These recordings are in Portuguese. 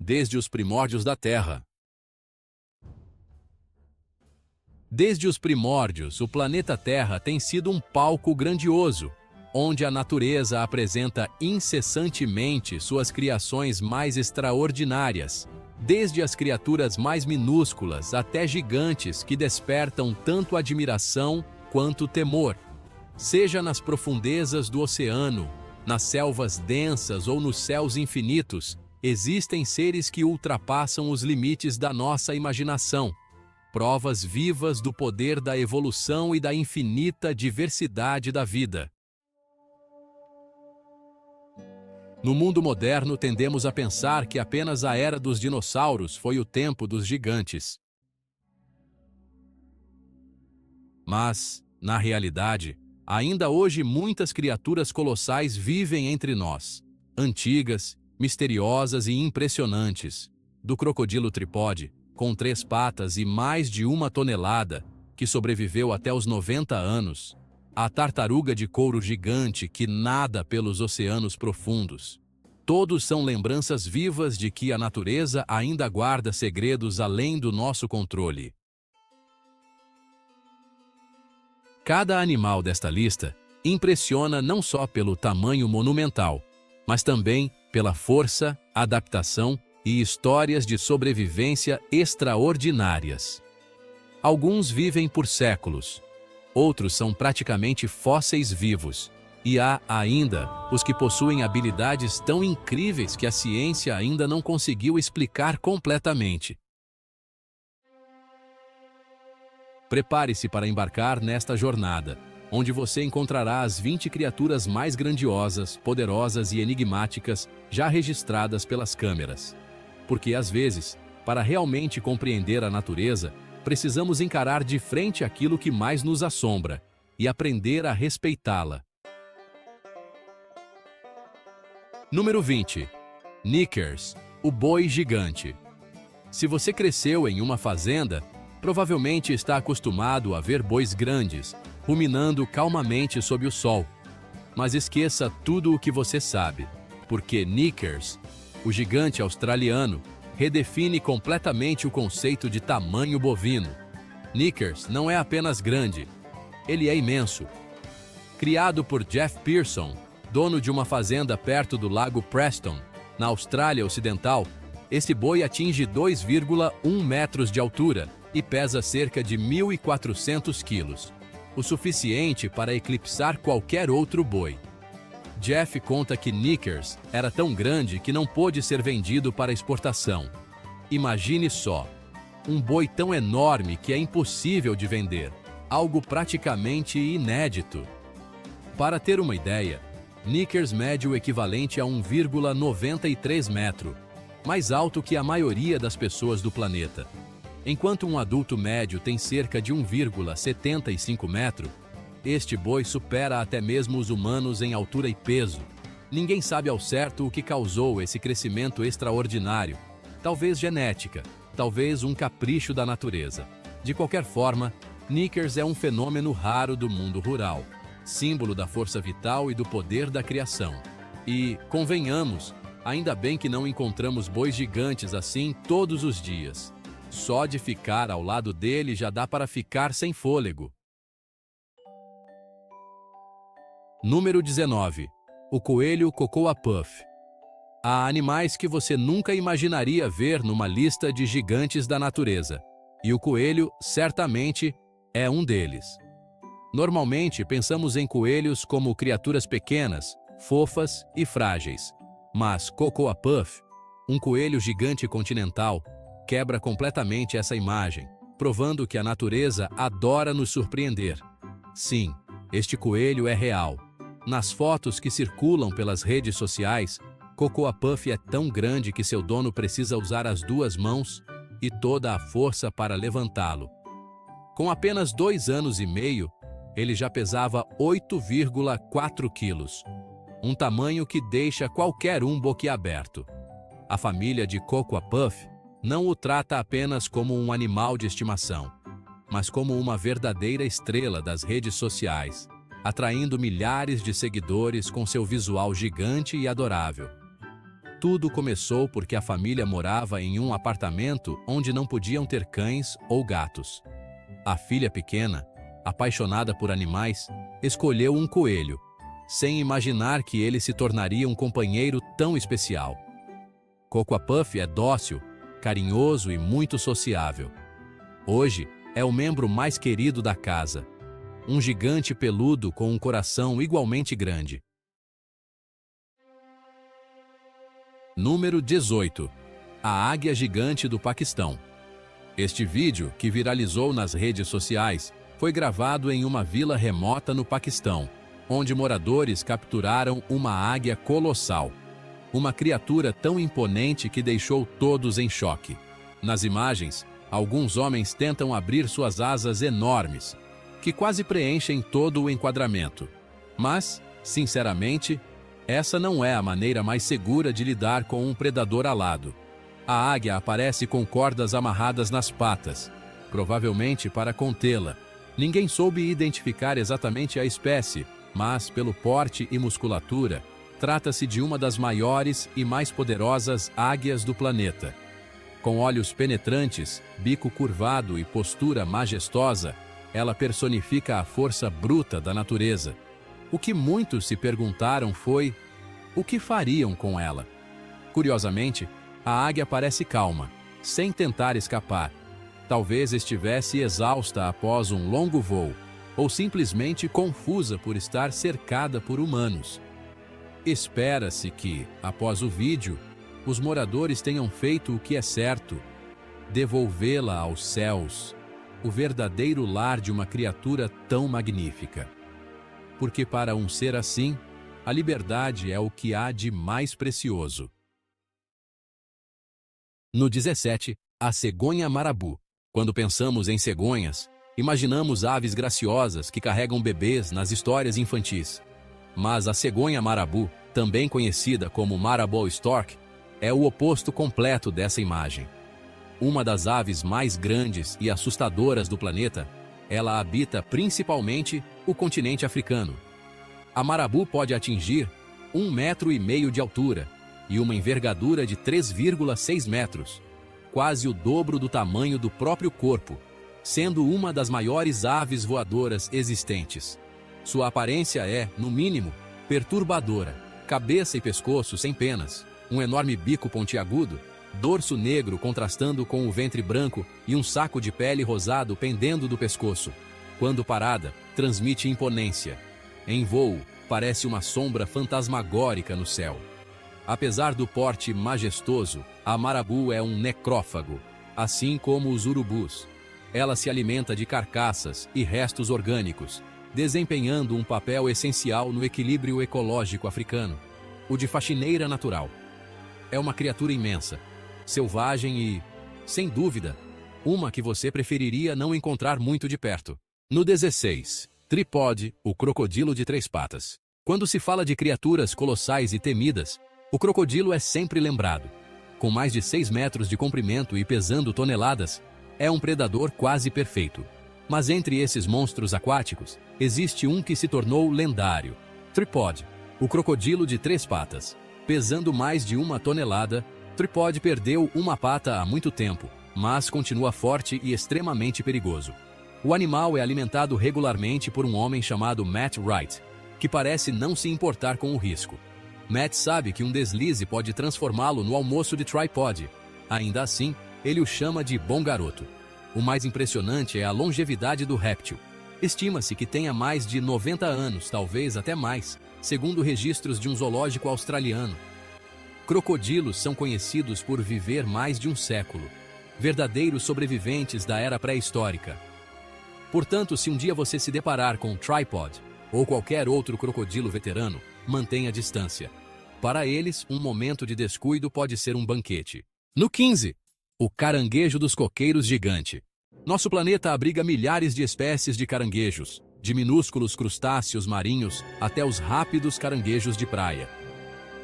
desde os primórdios da Terra. Desde os primórdios, o planeta Terra tem sido um palco grandioso, onde a natureza apresenta incessantemente suas criações mais extraordinárias, desde as criaturas mais minúsculas até gigantes que despertam tanto admiração quanto temor. Seja nas profundezas do oceano, nas selvas densas ou nos céus infinitos, existem seres que ultrapassam os limites da nossa imaginação, provas vivas do poder da evolução e da infinita diversidade da vida. No mundo moderno, tendemos a pensar que apenas a era dos dinossauros foi o tempo dos gigantes. Mas, na realidade, ainda hoje muitas criaturas colossais vivem entre nós, antigas, misteriosas e impressionantes, do crocodilo tripode, com 3 patas e mais de 1 tonelada, que sobreviveu até os 90 anos, a tartaruga de couro gigante que nada pelos oceanos profundos. Todos são lembranças vivas de que a natureza ainda guarda segredos além do nosso controle. Cada animal desta lista impressiona não só pelo tamanho monumental, mas também pela força, adaptação e histórias de sobrevivência extraordinárias. Alguns vivem por séculos, outros são praticamente fósseis vivos, e há ainda os que possuem habilidades tão incríveis que a ciência ainda não conseguiu explicar completamente. Prepare-se para embarcar nesta jornada, onde você encontrará as 20 criaturas mais grandiosas, poderosas e enigmáticas já registradas pelas câmeras. Porque, às vezes, para realmente compreender a natureza, precisamos encarar de frente aquilo que mais nos assombra e aprender a respeitá-la. Número 20. Knickers, o boi gigante. Se você cresceu em uma fazenda, provavelmente está acostumado a ver bois grandes, ruminando calmamente sob o sol. Mas esqueça tudo o que você sabe, porque Knickers, o gigante australiano, redefine completamente o conceito de tamanho bovino. Knickers não é apenas grande, ele é imenso. Criado por Jeff Pearson, dono de uma fazenda perto do lago Preston, na Austrália Ocidental, esse boi atinge 2,1 metros de altura e pesa cerca de 1.400 quilos, o suficiente para eclipsar qualquer outro boi. Jeff conta que Knickers era tão grande que não pôde ser vendido para exportação. Imagine só, um boi tão enorme que é impossível de vender, algo praticamente inédito. Para ter uma ideia, Knickers mede o equivalente a 1,93 metro, mais alto que a maioria das pessoas do planeta. Enquanto um adulto médio tem cerca de 1,75 metro, este boi supera até mesmo os humanos em altura e peso. Ninguém sabe ao certo o que causou esse crescimento extraordinário. Talvez genética, talvez um capricho da natureza. De qualquer forma, Knickers é um fenômeno raro do mundo rural, símbolo da força vital e do poder da criação. E, convenhamos, ainda bem que não encontramos bois gigantes assim todos os dias. Só de ficar ao lado dele já dá para ficar sem fôlego. Número 19. O coelho Cocoa Puff. Há animais que você nunca imaginaria ver numa lista de gigantes da natureza, e o coelho, certamente, é um deles. Normalmente, pensamos em coelhos como criaturas pequenas, fofas e frágeis. Mas Cocoa Puff, um coelho gigante continental, quebra completamente essa imagem, provando que a natureza adora nos surpreender. Sim, este coelho é real. Nas fotos que circulam pelas redes sociais, Cocoa Puff é tão grande que seu dono precisa usar as 2 mãos e toda a força para levantá-lo. Com apenas 2 anos e meio, ele já pesava 8,4 quilos, um tamanho que deixa qualquer um boquiaberto. A família de Cocoa Puff não o trata apenas como um animal de estimação, mas como uma verdadeira estrela das redes sociais, atraindo milhares de seguidores com seu visual gigante e adorável. Tudo começou porque a família morava em um apartamento onde não podiam ter cães ou gatos. A filha pequena, apaixonada por animais, escolheu um coelho, sem imaginar que ele se tornaria um companheiro tão especial. Cocoa Puff é dócil, carinhoso e muito sociável. Hoje, é o membro mais querido da casa, um gigante peludo com um coração igualmente grande. Número 18. A águia gigante do Paquistão. Este vídeo, que viralizou nas redes sociais, foi gravado em uma vila remota no Paquistão, onde moradores capturaram uma águia colossal. Uma criatura tão imponente que deixou todos em choque. Nas imagens, alguns homens tentam abrir suas asas enormes, que quase preenchem todo o enquadramento. Mas, sinceramente, essa não é a maneira mais segura de lidar com um predador alado. A águia aparece com cordas amarradas nas patas, provavelmente para contê-la. Ninguém soube identificar exatamente a espécie, mas, pelo porte e musculatura, trata-se de uma das maiores e mais poderosas águias do planeta. Com olhos penetrantes, bico curvado e postura majestosa, ela personifica a força bruta da natureza. O que muitos se perguntaram foi: o que fariam com ela? Curiosamente, a águia parece calma, sem tentar escapar. Talvez estivesse exausta após um longo voo, ou simplesmente confusa por estar cercada por humanos. Espera-se que, após o vídeo, os moradores tenham feito o que é certo: devolvê-la aos céus, o verdadeiro lar de uma criatura tão magnífica. Porque para um ser assim, a liberdade é o que há de mais precioso. No 17, a cegonha marabu. Quando pensamos em cegonhas, imaginamos aves graciosas que carregam bebês nas histórias infantis. Mas a cegonha marabu, também conhecida como Marabou Stork, é o oposto completo dessa imagem. Uma das aves mais grandes e assustadoras do planeta, ela habita principalmente o continente africano. A marabu pode atingir 1,5 metros de altura e uma envergadura de 3,6 metros, quase o dobro do tamanho do próprio corpo, sendo uma das maiores aves voadoras existentes. Sua aparência é, no mínimo, perturbadora: cabeça e pescoço sem penas, um enorme bico pontiagudo, dorso negro contrastando com o ventre branco e um saco de pele rosado pendendo do pescoço. Quando parada, transmite imponência. Em voo, parece uma sombra fantasmagórica no céu. Apesar do porte majestoso, a marabu é um necrófago, assim como os urubus. Ela se alimenta de carcaças e restos orgânicos, desempenhando um papel essencial no equilíbrio ecológico africano, o de faxineira natural. É uma criatura imensa, selvagem e, sem dúvida, uma que você preferiria não encontrar muito de perto. No 16, Tripode, o crocodilo de 3 patas. Quando se fala de criaturas colossais e temidas, o crocodilo é sempre lembrado. Com mais de 6 metros de comprimento e pesando toneladas, é um predador quase perfeito. Mas entre esses monstros aquáticos, existe um que se tornou lendário: Tripode, o crocodilo de 3 patas. Pesando mais de 1 tonelada, Tripode perdeu uma pata há muito tempo, mas continua forte e extremamente perigoso. O animal é alimentado regularmente por um homem chamado Matt Wright, que parece não se importar com o risco. Matt sabe que um deslize pode transformá-lo no almoço de Tripod. Ainda assim, ele o chama de bom garoto. O mais impressionante é a longevidade do réptil. Estima-se que tenha mais de 90 anos, talvez até mais, segundo registros de um zoológico australiano. Crocodilos são conhecidos por viver mais de um século, verdadeiros sobreviventes da era pré-histórica. Portanto, se um dia você se deparar com um Tripod ou qualquer outro crocodilo veterano, mantenha distância. Para eles, um momento de descuido pode ser um banquete. No 15, o caranguejo dos coqueiros gigante. Nosso planeta abriga milhares de espécies de caranguejos, de minúsculos crustáceos marinhos até os rápidos caranguejos de praia.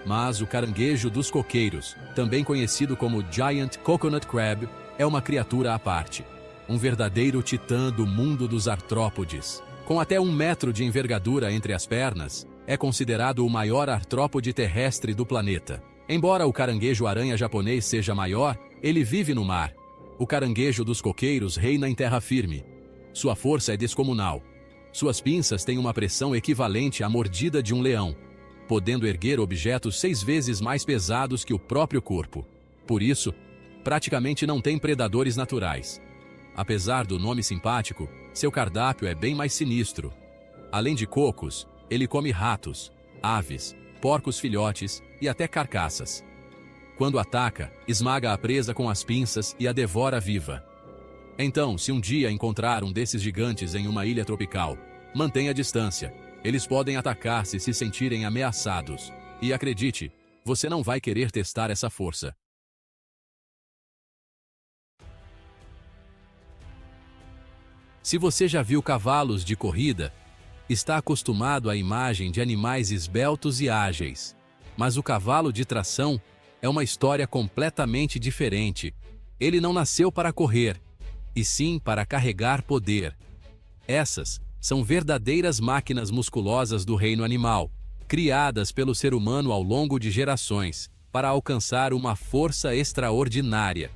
Mas o caranguejo dos coqueiros, também conhecido como Giant Coconut Crab, é uma criatura à parte. Um verdadeiro titã do mundo dos artrópodes. Com até 1 metro de envergadura entre as pernas, é considerado o maior artrópode terrestre do planeta. Embora o caranguejo-aranha japonês seja maior, ele vive no mar. O caranguejo dos coqueiros reina em terra firme. Sua força é descomunal. Suas pinças têm uma pressão equivalente à mordida de um leão, podendo erguer objetos 6 vezes mais pesados que o próprio corpo. Por isso, praticamente não tem predadores naturais. Apesar do nome simpático, seu cardápio é bem mais sinistro. Além de cocos, ele come ratos, aves, porcos filhotes e até carcaças. Quando ataca, esmaga a presa com as pinças e a devora viva. Então, se um dia encontrar um desses gigantes em uma ilha tropical, mantenha distância. Eles podem atacar se sentirem ameaçados. E acredite, você não vai querer testar essa força. Se você já viu cavalos de corrida, está acostumado à imagem de animais esbeltos e ágeis. Mas o cavalo de tração é uma história completamente diferente. Ele não nasceu para correr, e sim para carregar poder. Essas são verdadeiras máquinas musculosas do reino animal, criadas pelo ser humano ao longo de gerações, para alcançar uma força extraordinária.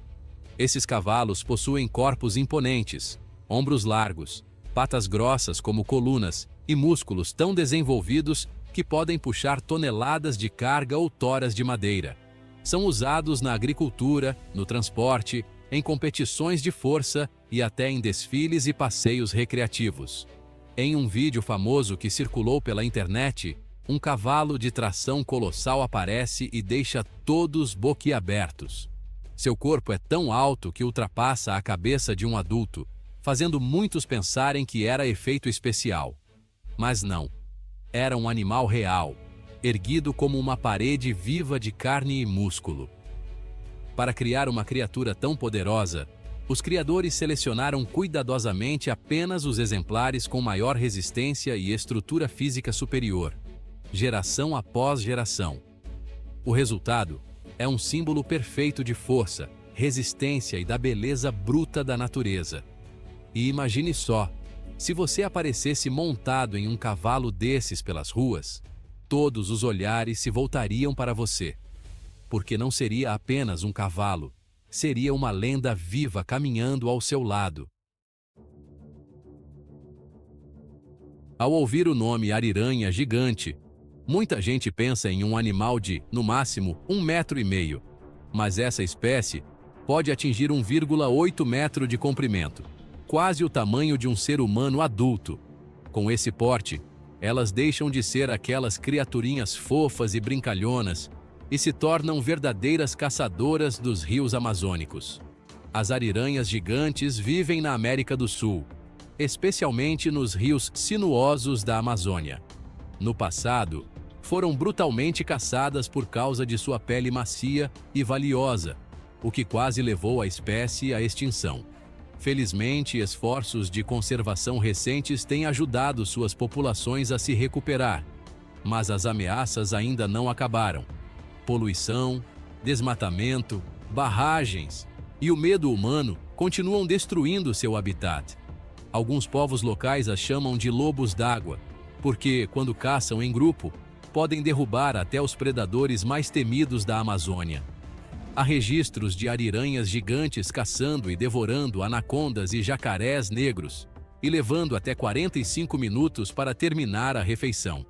Esses cavalos possuem corpos imponentes, ombros largos, patas grossas como colunas e músculos tão desenvolvidos que podem puxar toneladas de carga ou toras de madeira. São usados na agricultura, no transporte, em competições de força e até em desfiles e passeios recreativos. Em um vídeo famoso que circulou pela internet, um cavalo de tração colossal aparece e deixa todos boquiabertos. Seu corpo é tão alto que ultrapassa a cabeça de um adulto, fazendo muitos pensarem que era efeito especial. Mas não. Era um animal real, erguido como uma parede viva de carne e músculo. Para criar uma criatura tão poderosa, os criadores selecionaram cuidadosamente apenas os exemplares com maior resistência e estrutura física superior, geração após geração. O resultado é um símbolo perfeito de força, resistência e da beleza bruta da natureza. E imagine só, se você aparecesse montado em um cavalo desses pelas ruas, todos os olhares se voltariam para você. Porque não seria apenas um cavalo, seria uma lenda viva caminhando ao seu lado. Ao ouvir o nome ariranha gigante, muita gente pensa em um animal de, no máximo, 1,5 metro. Mas essa espécie pode atingir 1,8 metro de comprimento, quase o tamanho de um ser humano adulto. Com esse porte, elas deixam de ser aquelas criaturinhas fofas e brincalhonas e se tornam verdadeiras caçadoras dos rios amazônicos. As ariranhas gigantes vivem na América do Sul, especialmente nos rios sinuosos da Amazônia. No passado, foram brutalmente caçadas por causa de sua pele macia e valiosa, o que quase levou a espécie à extinção. Felizmente, esforços de conservação recentes têm ajudado suas populações a se recuperar, mas as ameaças ainda não acabaram. Poluição, desmatamento, barragens e o medo humano continuam destruindo seu habitat. Alguns povos locais as chamam de lobos d'água, porque, quando caçam em grupo, podem derrubar até os predadores mais temidos da Amazônia. Há registros de ariranhas gigantes caçando e devorando anacondas e jacarés negros, e levando até 45 minutos para terminar a refeição.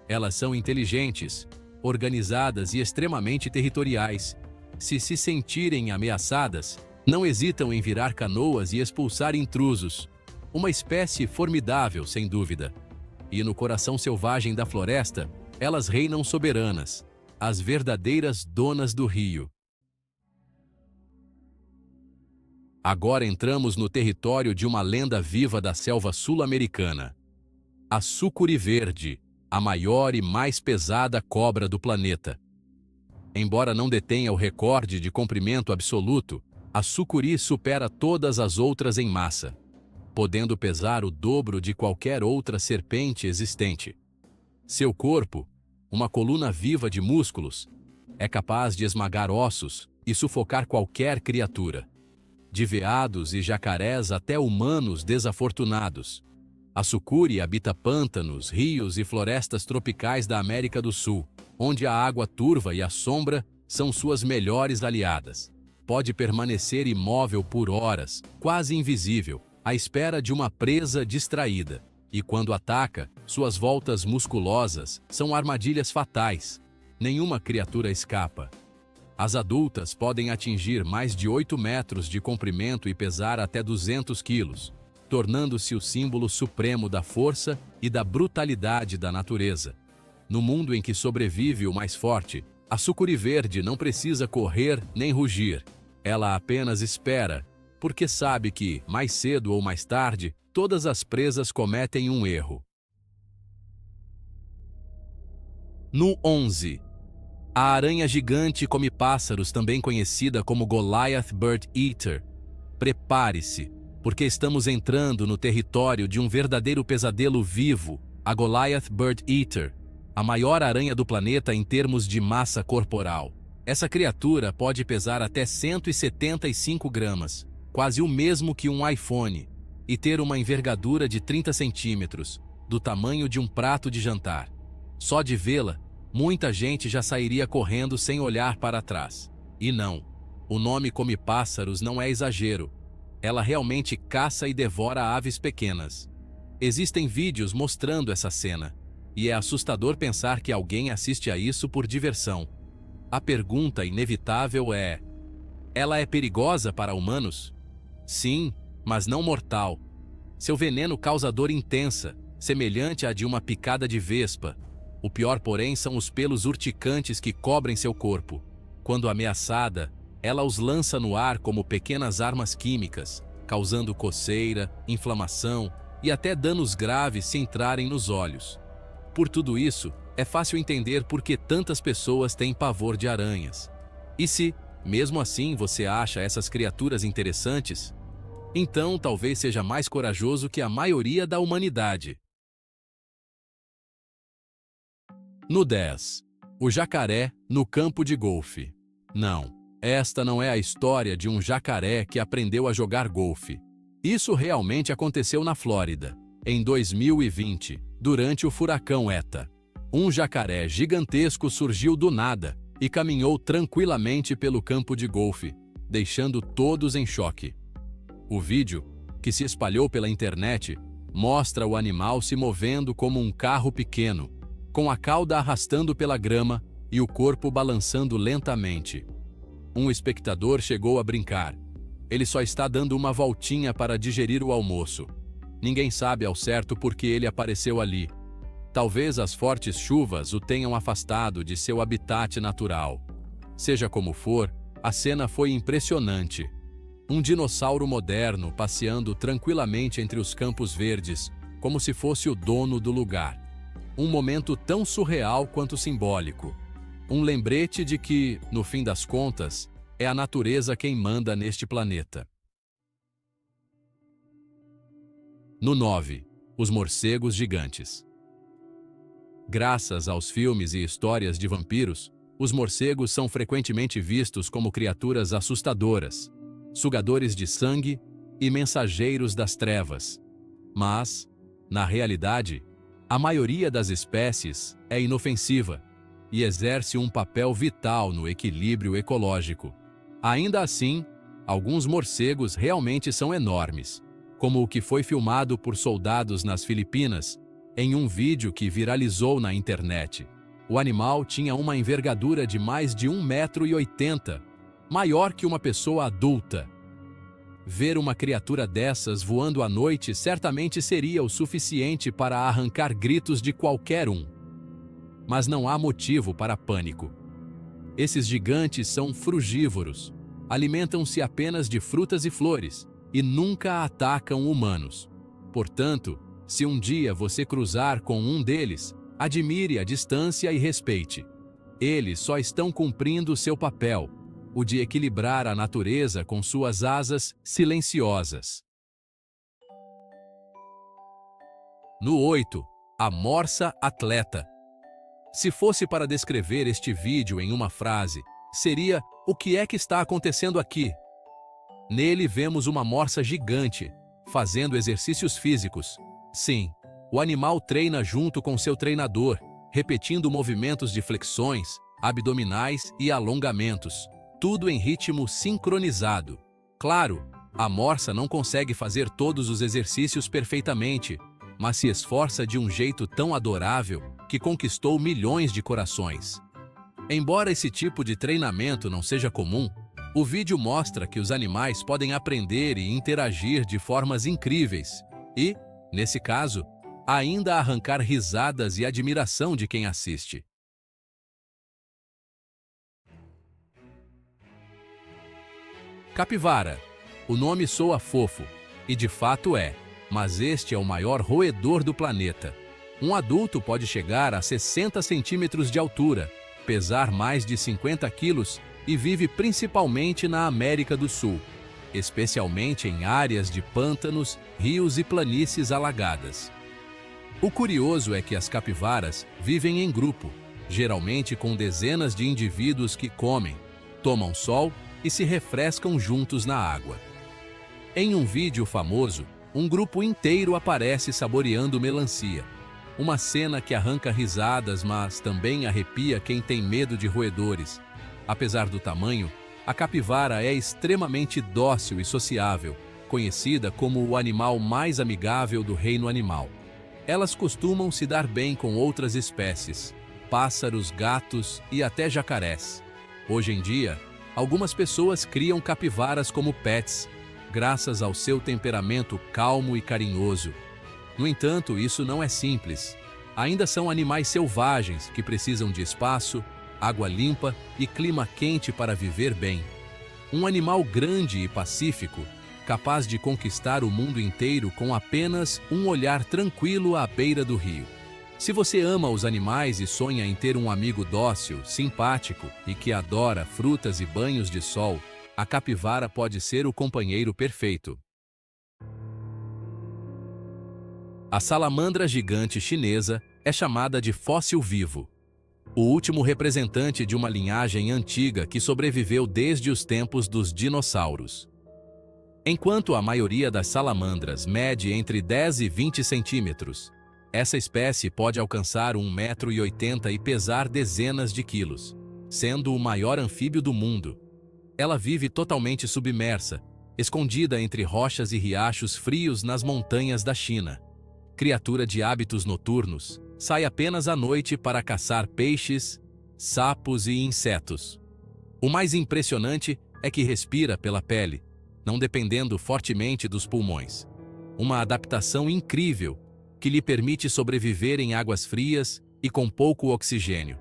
Elas são inteligentes, organizadas e extremamente territoriais. Se sentirem ameaçadas, não hesitam em virar canoas e expulsar intrusos. Uma espécie formidável, sem dúvida. E no coração selvagem da floresta, elas reinam soberanas, as verdadeiras donas do rio. Agora entramos no território de uma lenda viva da selva sul-americana. A sucuri verde, a maior e mais pesada cobra do planeta. Embora não detenha o recorde de comprimento absoluto, a sucuri supera todas as outras em massa, podendo pesar o dobro de qualquer outra serpente existente. Seu corpo, uma coluna viva de músculos, é capaz de esmagar ossos e sufocar qualquer criatura. De veados e jacarés até humanos desafortunados. A sucuri habita pântanos, rios e florestas tropicais da América do Sul, onde a água turva e a sombra são suas melhores aliadas. Pode permanecer imóvel por horas, quase invisível, à espera de uma presa distraída. E quando ataca, suas voltas musculosas são armadilhas fatais. Nenhuma criatura escapa. As adultas podem atingir mais de 8 metros de comprimento e pesar até 200 quilos, tornando-se o símbolo supremo da força e da brutalidade da natureza. No mundo em que sobrevive o mais forte, a sucuri verde não precisa correr nem rugir. Ela apenas espera, porque sabe que, mais cedo ou mais tarde, todas as presas cometem um erro. No 11. A aranha gigante come pássaros, também conhecida como Goliath Bird Eater. Prepare-se, porque estamos entrando no território de um verdadeiro pesadelo vivo, a Goliath Bird Eater, a maior aranha do planeta em termos de massa corporal. Essa criatura pode pesar até 175 gramas, quase o mesmo que um iPhone, e ter uma envergadura de 30 centímetros, do tamanho de um prato de jantar. Só de vê-la, muita gente já sairia correndo sem olhar para trás. E não, o nome come pássaros não é exagero. Ela realmente caça e devora aves pequenas. Existem vídeos mostrando essa cena, e é assustador pensar que alguém assiste a isso por diversão. A pergunta inevitável é: ela é perigosa para humanos? Sim, mas não mortal. Seu veneno causa dor intensa, semelhante à de uma picada de vespa. O pior, porém, são os pelos urticantes que cobrem seu corpo. Quando ameaçada, ela os lança no ar como pequenas armas químicas, causando coceira, inflamação e até danos graves se entrarem nos olhos. Por tudo isso, é fácil entender por que tantas pessoas têm pavor de aranhas. E se, mesmo assim, você acha essas criaturas interessantes, então talvez seja mais corajoso que a maioria da humanidade. No 10. O jacaré no campo de golfe. Não, esta não é a história de um jacaré que aprendeu a jogar golfe. Isso realmente aconteceu na Flórida, em 2020, durante o furacão Eta. Um jacaré gigantesco surgiu do nada e caminhou tranquilamente pelo campo de golfe, deixando todos em choque. O vídeo, que se espalhou pela internet, mostra o animal se movendo como um carro pequeno, com a cauda arrastando pela grama e o corpo balançando lentamente. Um espectador chegou a brincar: ele só está dando uma voltinha para digerir o almoço. Ninguém sabe ao certo por que ele apareceu ali. Talvez as fortes chuvas o tenham afastado de seu habitat natural. Seja como for, a cena foi impressionante. Um dinossauro moderno passeando tranquilamente entre os campos verdes, como se fosse o dono do lugar. Um momento tão surreal quanto simbólico. Um lembrete de que, no fim das contas, é a natureza quem manda neste planeta. No 9. Os morcegos gigantes. Graças aos filmes e histórias de vampiros, os morcegos são frequentemente vistos como criaturas assustadoras, sugadores de sangue e mensageiros das trevas. Mas, na realidade, a maioria das espécies é inofensiva e exerce um papel vital no equilíbrio ecológico. Ainda assim, alguns morcegos realmente são enormes, como o que foi filmado por soldados nas Filipinas em um vídeo que viralizou na internet. O animal tinha uma envergadura de mais de 1,80 m, maior que uma pessoa adulta. Ver uma criatura dessas voando à noite certamente seria o suficiente para arrancar gritos de qualquer um. Mas não há motivo para pânico. Esses gigantes são frugívoros, alimentam-se apenas de frutas e flores e nunca atacam humanos. Portanto, se um dia você cruzar com um deles, admire a distância e respeite. Eles só estão cumprindo seu papel, o de equilibrar a natureza com suas asas silenciosas. No 8. A morsa atleta. Se fosse para descrever este vídeo em uma frase, seria: o que é que está acontecendo aqui? Nele vemos uma morsa gigante, fazendo exercícios físicos. Sim, o animal treina junto com seu treinador, repetindo movimentos de flexões, abdominais e alongamentos, tudo em ritmo sincronizado. Claro, a morsa não consegue fazer todos os exercícios perfeitamente, mas se esforça de um jeito tão adorável que conquistou milhões de corações. Embora esse tipo de treinamento não seja comum, o vídeo mostra que os animais podem aprender e interagir de formas incríveis e, nesse caso, ainda arrancar risadas e admiração de quem assiste. Capivara. O nome soa fofo, e de fato é, mas este é o maior roedor do planeta. Um adulto pode chegar a 60 centímetros de altura, pesar mais de 50 quilos e vive principalmente na América do Sul, especialmente em áreas de pântanos, rios e planícies alagadas. O curioso é que as capivaras vivem em grupo, geralmente com dezenas de indivíduos que comem, tomam sol e se refrescam juntos na água. Em um vídeo famoso, um grupo inteiro aparece saboreando melancia. Uma cena que arranca risadas, mas também arrepia quem tem medo de roedores. Apesar do tamanho, a capivara é extremamente dócil e sociável, conhecida como o animal mais amigável do reino animal. Elas costumam se dar bem com outras espécies, pássaros, gatos e até jacarés. Hoje em dia, algumas pessoas criam capivaras como pets, graças ao seu temperamento calmo e carinhoso. No entanto, isso não é simples. Ainda são animais selvagens que precisam de espaço, água limpa e clima quente para viver bem. Um animal grande e pacífico, capaz de conquistar o mundo inteiro com apenas um olhar tranquilo à beira do rio. Se você ama os animais e sonha em ter um amigo dócil, simpático e que adora frutas e banhos de sol, a capivara pode ser o companheiro perfeito. A salamandra gigante chinesa é chamada de fóssil vivo, o último representante de uma linhagem antiga que sobreviveu desde os tempos dos dinossauros. Enquanto a maioria das salamandras mede entre 10 e 20 centímetros, essa espécie pode alcançar 1,80 m e pesar dezenas de quilos, sendo o maior anfíbio do mundo. Ela vive totalmente submersa, escondida entre rochas e riachos frios nas montanhas da China. Criatura de hábitos noturnos, sai apenas à noite para caçar peixes, sapos e insetos. O mais impressionante é que respira pela pele, não dependendo fortemente dos pulmões. Uma adaptação incrível que lhe permite sobreviver em águas frias e com pouco oxigênio.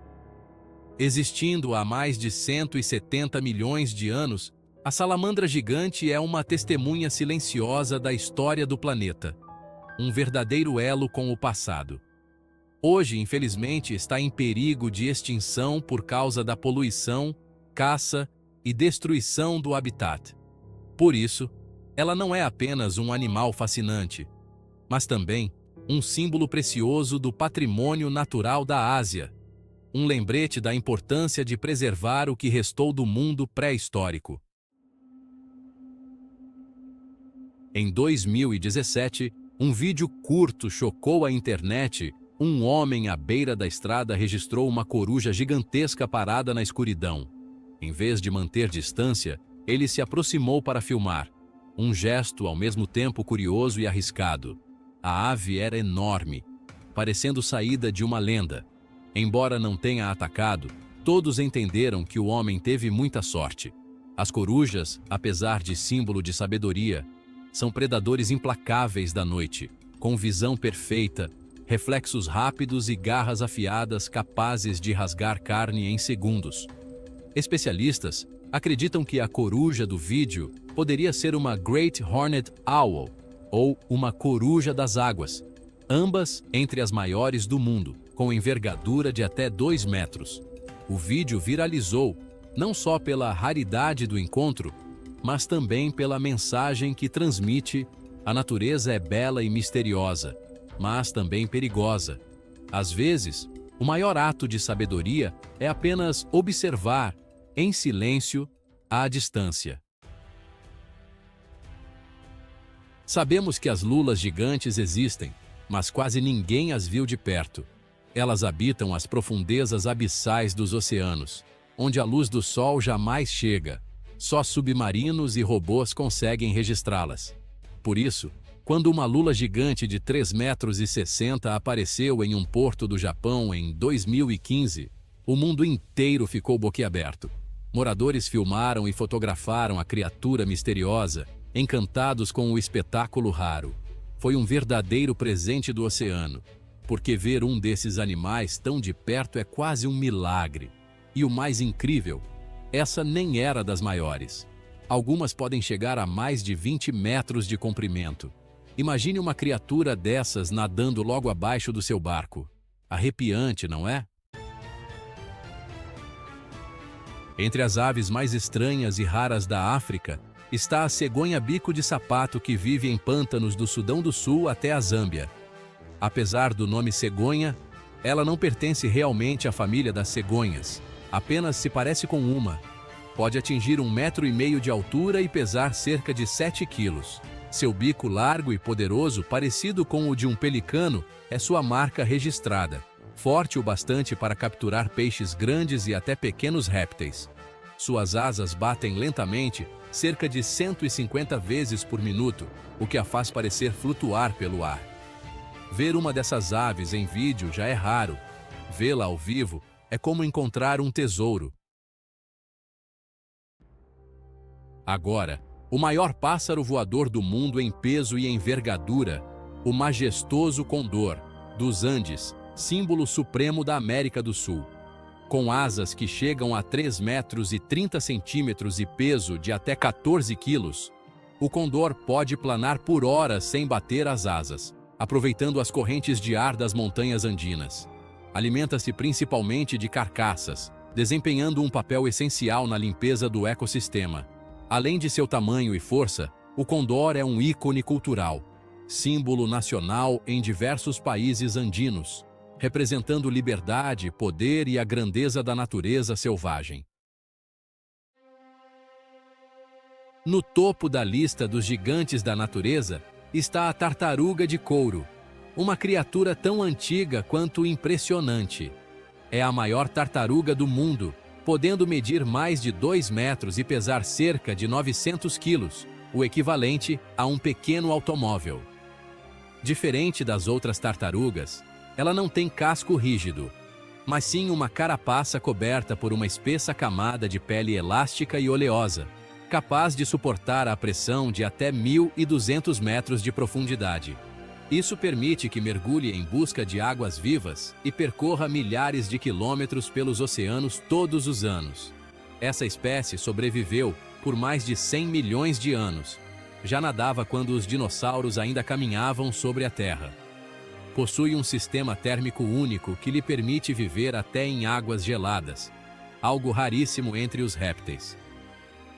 Existindo há mais de 170 milhões de anos, a salamandra gigante é uma testemunha silenciosa da história do planeta, um verdadeiro elo com o passado. Hoje, infelizmente, está em perigo de extinção por causa da poluição, caça e destruição do habitat. Por isso, ela não é apenas um animal fascinante, mas também um símbolo precioso do patrimônio natural da Ásia, um lembrete da importância de preservar o que restou do mundo pré-histórico. Em 2017, um vídeo curto chocou a internet. Um homem à beira da estrada registrou uma coruja gigantesca parada na escuridão. Em vez de manter distância, ele se aproximou para filmar, um gesto ao mesmo tempo curioso e arriscado. A ave era enorme, parecendo saída de uma lenda. Embora não tenha atacado, todos entenderam que o homem teve muita sorte. As corujas, apesar de símbolo de sabedoria, são predadores implacáveis da noite, com visão perfeita, reflexos rápidos e garras afiadas capazes de rasgar carne em segundos. Especialistas acreditam que a coruja do vídeo poderia ser uma Great Horned Owl, ou uma coruja das águas, ambas entre as maiores do mundo, com envergadura de até 2 metros. O vídeo viralizou, não só pela raridade do encontro, mas também pela mensagem que transmite: a natureza é bela e misteriosa, mas também perigosa. Às vezes, o maior ato de sabedoria é apenas observar, em silêncio, à distância. Sabemos que as lulas gigantes existem, mas quase ninguém as viu de perto. Elas habitam as profundezas abissais dos oceanos, onde a luz do sol jamais chega. Só submarinos e robôs conseguem registrá-las. Por isso, quando uma lula gigante de 3,60 metros apareceu em um porto do Japão em 2015, o mundo inteiro ficou boquiaberto. Moradores filmaram e fotografaram a criatura misteriosa, encantados com o espetáculo raro. Foi um verdadeiro presente do oceano, porque ver um desses animais tão de perto é quase um milagre. E o mais incrível, essa nem era das maiores. Algumas podem chegar a mais de 20 metros de comprimento. Imagine uma criatura dessas nadando logo abaixo do seu barco. Arrepiante, não é? Entre as aves mais estranhas e raras da África, está a cegonha bico de sapato que vive em pântanos do Sudão do Sul até a Zâmbia. Apesar do nome cegonha, ela não pertence realmente à família das cegonhas, apenas se parece com uma. Pode atingir 1,5 metro de altura e pesar cerca de 7 quilos. Seu bico largo e poderoso, parecido com o de um pelicano, é sua marca registrada, forte o bastante para capturar peixes grandes e até pequenos répteis. Suas asas batem lentamente, cerca de 150 vezes por minuto, o que a faz parecer flutuar pelo ar. Ver uma dessas aves em vídeo já é raro. Vê-la ao vivo é como encontrar um tesouro. Agora, o maior pássaro voador do mundo em peso e envergadura, o majestoso condor, dos Andes, símbolo supremo da América do Sul. Com asas que chegam a 3,30 metros e peso de até 14 quilos, o condor pode planar por horas sem bater as asas, aproveitando as correntes de ar das montanhas andinas. Alimenta-se principalmente de carcaças, desempenhando um papel essencial na limpeza do ecossistema. Além de seu tamanho e força, o condor é um ícone cultural, símbolo nacional em diversos países andinos, representando liberdade, poder e a grandeza da natureza selvagem. No topo da lista dos gigantes da natureza está a tartaruga de couro, uma criatura tão antiga quanto impressionante. É a maior tartaruga do mundo, podendo medir mais de 2 metros e pesar cerca de 900 quilos, o equivalente a um pequeno automóvel. Diferente das outras tartarugas, ela não tem casco rígido, mas sim uma carapaça coberta por uma espessa camada de pele elástica e oleosa, capaz de suportar a pressão de até 1.200 metros de profundidade. Isso permite que mergulhe em busca de águas vivas e percorra milhares de quilômetros pelos oceanos todos os anos. Essa espécie sobreviveu por mais de 100 milhões de anos. Já nadava quando os dinossauros ainda caminhavam sobre a Terra. Possui um sistema térmico único que lhe permite viver até em águas geladas, algo raríssimo entre os répteis.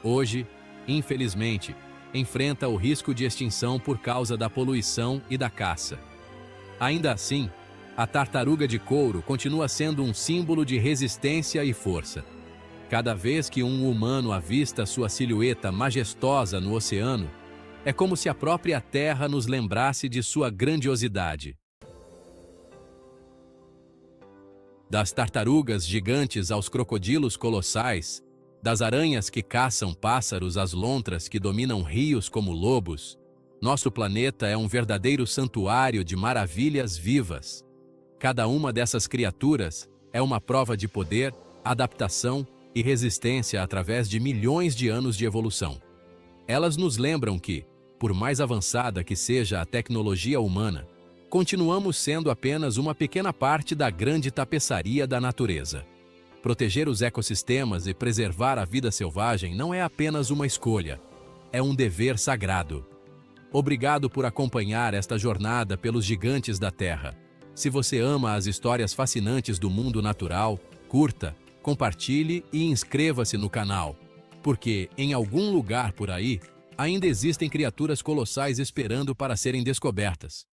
Hoje, infelizmente, enfrenta o risco de extinção por causa da poluição e da caça. Ainda assim, a tartaruga de couro continua sendo um símbolo de resistência e força. Cada vez que um humano avista sua silhueta majestosa no oceano, é como se a própria Terra nos lembrasse de sua grandiosidade. Das tartarugas gigantes aos crocodilos colossais, das aranhas que caçam pássaros às lontras que dominam rios como lobos, nosso planeta é um verdadeiro santuário de maravilhas vivas. Cada uma dessas criaturas é uma prova de poder, adaptação e resistência através de milhões de anos de evolução. Elas nos lembram que, por mais avançada que seja a tecnologia humana, continuamos sendo apenas uma pequena parte da grande tapeçaria da natureza. Proteger os ecossistemas e preservar a vida selvagem não é apenas uma escolha, é um dever sagrado. Obrigado por acompanhar esta jornada pelos gigantes da Terra. Se você ama as histórias fascinantes do mundo natural, curta, compartilhe e inscreva-se no canal, porque em algum lugar por aí ainda existem criaturas colossais esperando para serem descobertas.